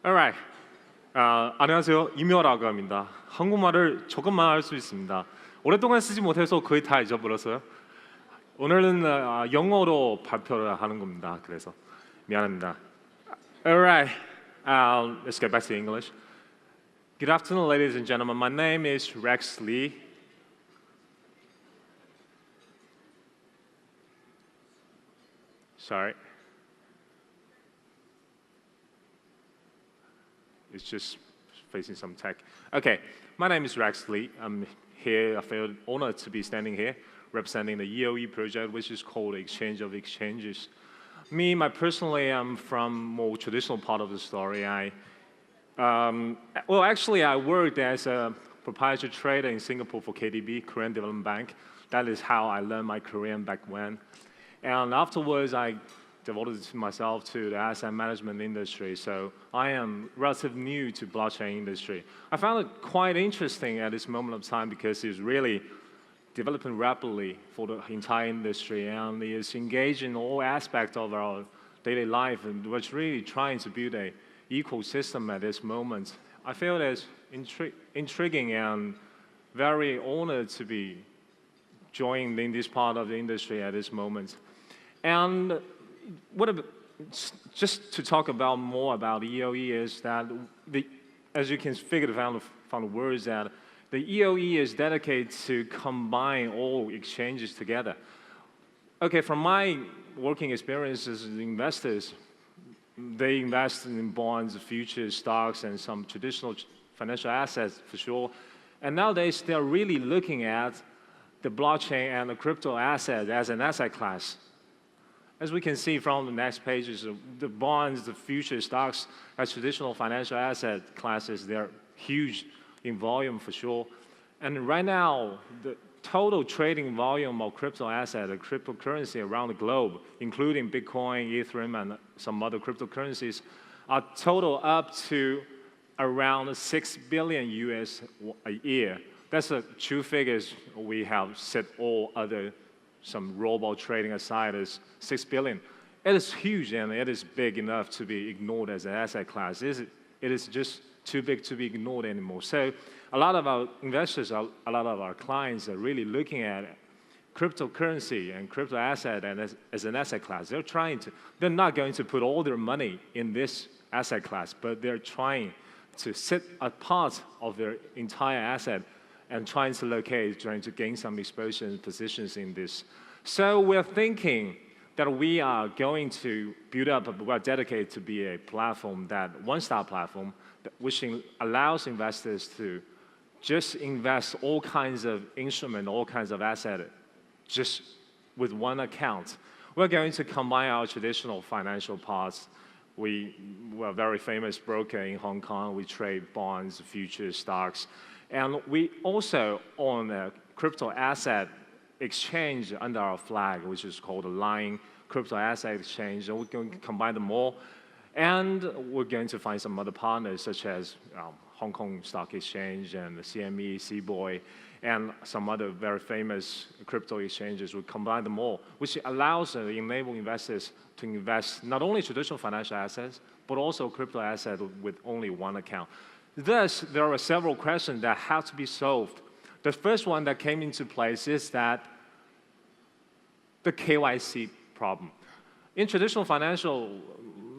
Alright. 안녕하세요. 이묘라고 합니다. 한국말을 조금만 할 수 있습니다. 오랫동안 쓰지 못해서 거의 다 잊어버렸어요. 오늘은 영어로 발표를 하는 겁니다. 그래서 미안합니다. Alright. Let's get back to English. Good afternoon, ladies and gentlemen. My name is Rex Lee. Sorry. It's just facing some tech. Okay, my name is Rex Lee. I'm here, I feel honored to be standing here representing the EOE project, which is called Exchange of Exchanges. Personally, I'm from more traditional part of the story. Actually, I worked as a proprietary trader in Singapore for KDB, Korean Development Bank. That is how I learned my Korean back when. And afterwards, I devoted myself to the asset management industry, so I am relatively new to blockchain industry. I found it quite interesting at this moment of time because it's really developing rapidly for the entire industry, and it's engaged in all aspects of our daily life, and we're really trying to build an ecosystem at this moment. I feel it's intriguing and very honored to be joining in this part of the industry at this moment. And just to talk about more about EOE is that, as you can figure from the words, that the EOE is dedicated to combine all exchanges together. Okay, from my working experiences as investors, they invest in bonds, futures, stocks, and some traditional financial assets for sure. And nowadays, they're really looking at the blockchain and the crypto asset as an asset class. As we can see from the next pages, the bonds, the futures, stocks, as traditional financial asset classes, they're huge in volume for sure. And right now, the total trading volume of crypto asset and cryptocurrency around the globe, including Bitcoin, Ethereum, and some other cryptocurrencies, are total up to around 6 billion US a year. That's the true figures we have set all other some robot trading aside is 6 billion. It is huge and it is big enough to be ignored as an asset class. It is just too big to be ignored anymore. So a lot of our investors, a lot of our clients are really looking at cryptocurrency and crypto asset and as an asset class. They're not going to put all their money in this asset class, but they're trying to set a part of their entire asset and trying to gain some exposure and positions in this. So we're thinking that we are going to build up, we're dedicated to be a platform, that one-stop platform, which allows investors to just invest all kinds of instruments, all kinds of assets, just with one account. We're going to combine our traditional financial parts. We're a very famous broker in Hong Kong. We trade bonds, futures, stocks. And we also own a crypto asset exchange under our flag, which is called the Line Crypto Asset Exchange. And we're going to combine them all. And we're going to find some other partners, such as Hong Kong Stock Exchange and the CME, Cboe, and some other very famous crypto exchanges. We combine them all, which allows and enable investors to invest not only traditional financial assets, but also crypto assets with only one account. Thus, there are several questions that have to be solved. The first one that came into place is that the KYC problem. In traditional financial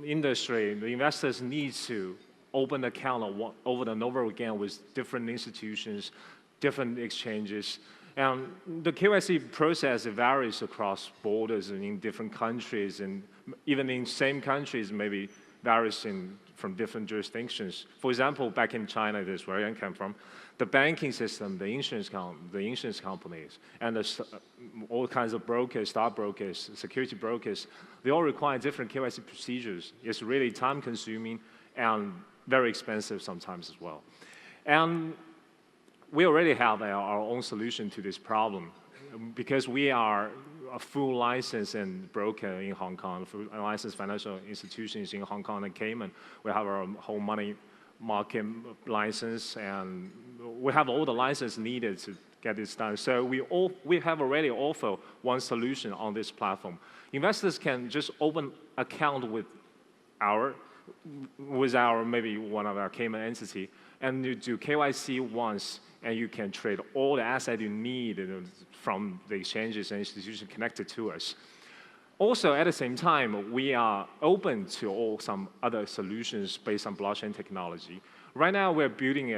industry, the investors need to open an account over and over again with different institutions, different exchanges. And the KYC process varies across borders and in different countries, and even in same countries, maybe varies from different jurisdictions. For example, back in China, this is where I come from, the banking system, the insurance companies, and all kinds of brokers, stock brokers, security brokers, they all require different KYC procedures. It's really time-consuming and very expensive sometimes as well. And we already have our own solution to this problem because we are a full license and broker in Hong Kong, full licensed financial institutions in Hong Kong and Cayman. We have our whole money market license, and we have all the license needed to get this done. So we have already offered one solution on this platform. Investors can just open account with our with our maybe one of our Cayman entity, and you do KYC once, and you can trade all the assets you need from the exchanges and institutions connected to us. Also, at the same time, we are open to some other solutions based on blockchain technology. Right now, we're building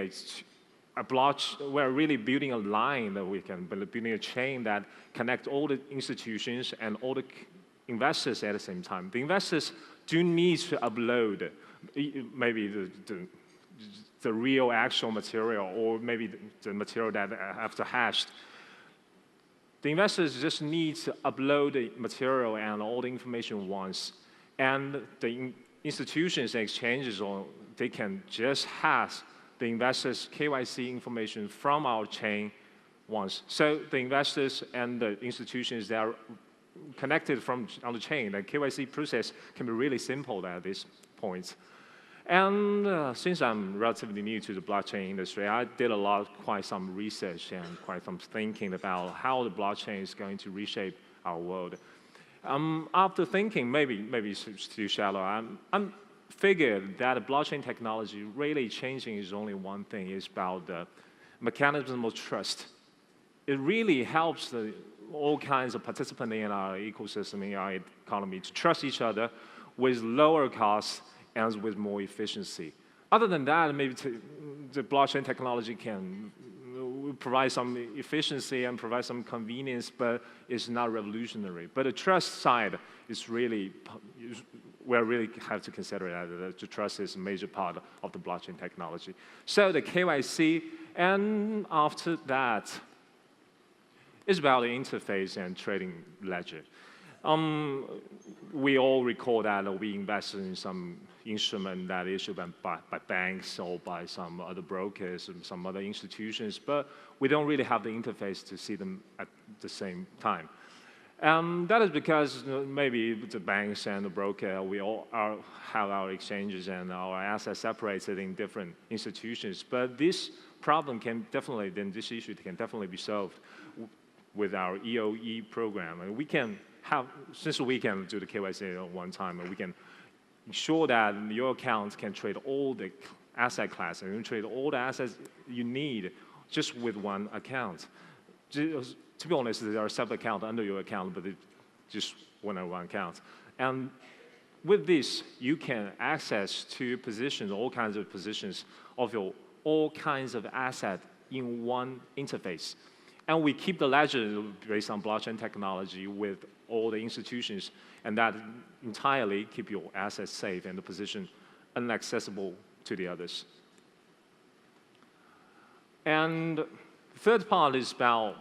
we're really building a line that we can, building a chain that connects all the institutions and all the investors at the same time. The investors do need to upload maybe the real actual material, or maybe the material that after hashed. The investors just need to upload the material and all the information once, and the institutions and exchanges, they can just hash the investors' KYC information from our chain once. So the investors and the institutions that are connected on the chain, the KYC process can be really simple at this point. And since I'm relatively new to the blockchain industry, I did quite some research and quite some thinking about how the blockchain is going to reshape our world. After thinking, maybe it's too shallow, I'm figured that the blockchain technology really changing is only one thing. It's about the mechanism of trust. It really helps all kinds of participants in our ecosystem, in our economy, to trust each other with lower costs and with more efficiency. Other than that, maybe the blockchain technology can provide some efficiency and provide some convenience, but it's not revolutionary. But the trust side is really, we really have to consider that the trust is a major part of the blockchain technology. So the KYC, and after that, it's about the interface and trading ledger. We all recall that we invested in some instrument that issued by banks or by some other brokers and some other institutions, but we don't really have the interface to see them at the same time. That is because maybe the banks and the broker, we all have our exchanges and our assets separated in different institutions, but this problem can definitely, this issue can definitely be solved with our EOE program. And we can since we can do the KYC at one time, and we can ensure that your account can trade all the asset classes, and you trade all the assets you need just with one account. To be honest, there are separate accounts under your account, but it's just one account. And with this, you can access to positions, all kinds of positions of all kinds of assets in one interface. And we keep the ledger based on blockchain technology with all the institutions, and that entirely keep your assets safe and the position inaccessible to the others. And the third part is about,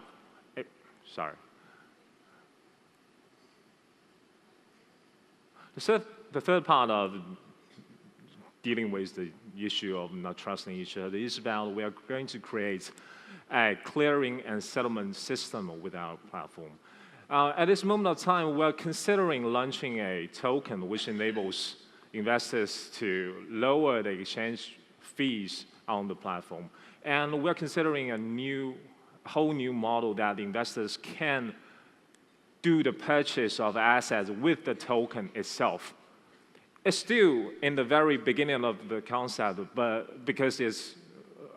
The third part of dealing with the issue of not trusting each other is about we are going to create a clearing and settlement system with our platform. At this moment of time, we're considering launching a token which enables investors to lower the exchange fees on the platform. And we're considering a whole new model that investors can do the purchase of assets with the token itself. It's still in the very beginning of the concept, but because it's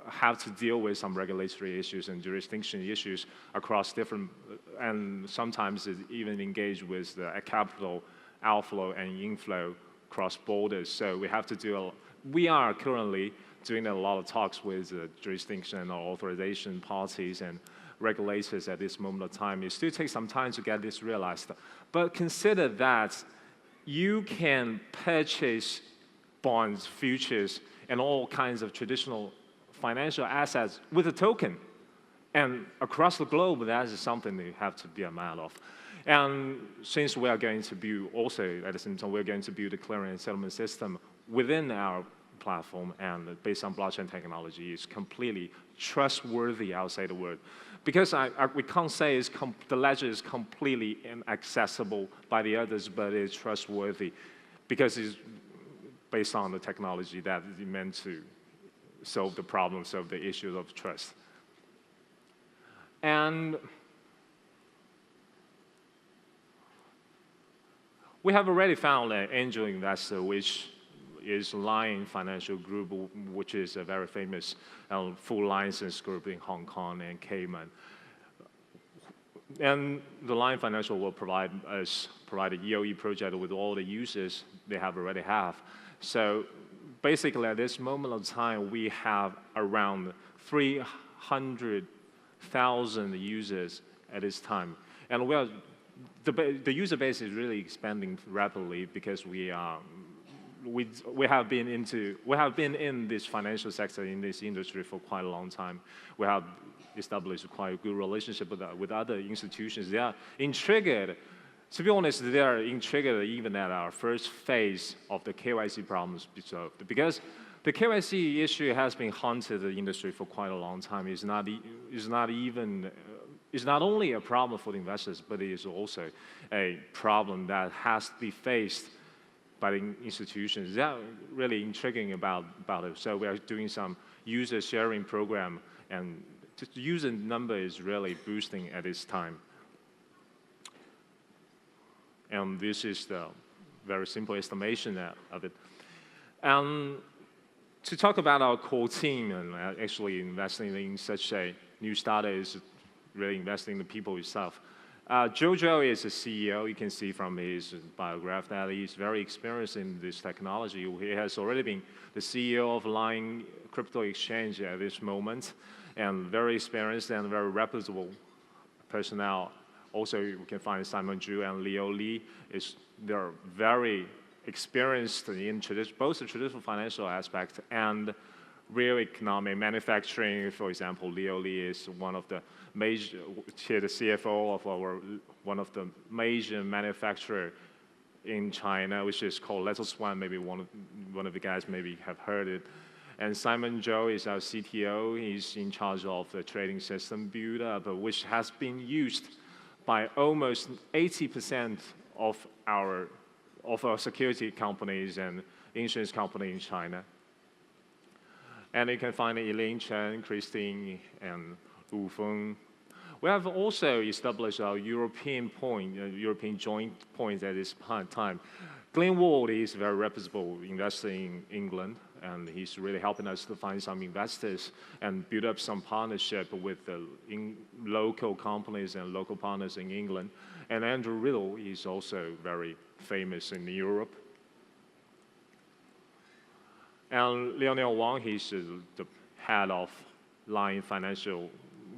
have to deal with some regulatory issues and jurisdiction issues across different, and sometimes it even engage with the capital outflow and inflow cross borders. So we have to we are currently doing a lot of talks with jurisdiction or authorization parties and regulators at this moment of time. It still takes some time to get this realized. But consider that you can purchase bonds, futures, and all kinds of traditional financial assets with a token. And across the globe, that is something you have to be aware of. And since we are going to build also, at the same time, we're going to build a clearing and settlement system within our platform, and based on blockchain technology, is completely trustworthy outside the world. Because we can't say the ledger is completely inaccessible by the others, but it's trustworthy because it's based on the technology that is meant to solve the problems of the issues of trust. And we have already found an angel investor which is Lion Financial Group, which is a very famous full license group in Hong Kong and Cayman. And the Lion Financial will provide an EOE project with all the users they already have. So basically, at this moment of time, we have around 300,000 users at this time. And the user base is really expanding rapidly because we have been in this financial sector, in this industry for quite a long time. We have established quite a good relationship with other institutions. They are intrigued. To be honest, they are intrigued even at our first phase of the KYC problems because the KYC issue has been haunted the industry for quite a long time. It's not only a problem for the investors, but it is also a problem that has to be faced by the institutions. They are really intriguing about it. So we are doing some user sharing program, and the user number is really boosting at this time. And this is the very simple estimation of it. To talk about our core team and actually investing in such a new startup is really investing in the people itself. Jojo is a CEO. You can see from his biography that he's very experienced in this technology. He has already been the CEO of Lion Crypto Exchange at this moment, and very experienced and very reputable personnel. Also, we can find Simon Zhu and Leo Li. They're very experienced in both the traditional financial aspect and real economic manufacturing. For example, Leo Li is one of the major, the CFO of one of the major manufacturer in China, which is called Little Swan. Maybe one of the guys maybe have heard it. And Simon Zhou is our CTO. He's in charge of the trading system build-up, which has been used by almost 80% of our security companies and insurance companies in China. And you can find Elaine Chen, Christine, and Wu Feng. We have also established our European joint point at this time. Glenn Ward is a very reputable investor in England, and he's really helping us to find some investors and build up some partnership with the local companies and local partners in England. And Andrew Riddle is also very famous in Europe. And Lionel Wang, he's the head of Lion Financial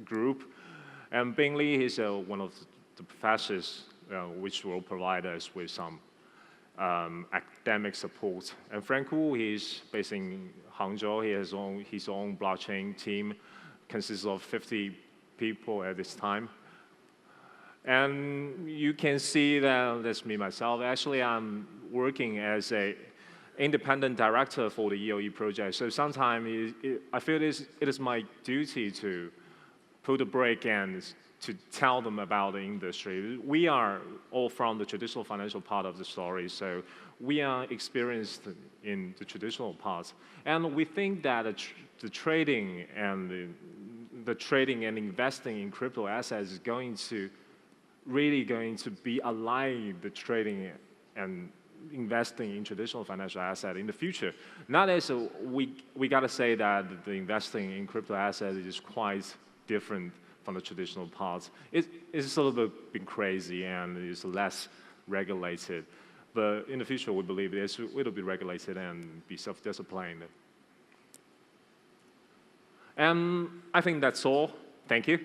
Group. And Bing Li is one of the professors which will provide us with some academic support. And Frank Wu, he's based in Hangzhou. He has his own blockchain team, consists of 50 people at this time. And you can see that that's me myself. Actually, I'm working as an independent director for the EOE project. So sometimes I feel it is my duty to put a break and to tell them about the industry. We are all from the traditional financial part of the story, so we are experienced in the traditional parts. And we think that the trading and investing in crypto assets is really going to be aligned the trading and investing in traditional financial assets in the future. Not as we got to say that the investing in crypto assets is quite different from the traditional parts. It's a little bit been crazy and it's less regulated. But in the future, we believe it'll be regulated and be self-disciplined. And I think that's all. Thank you.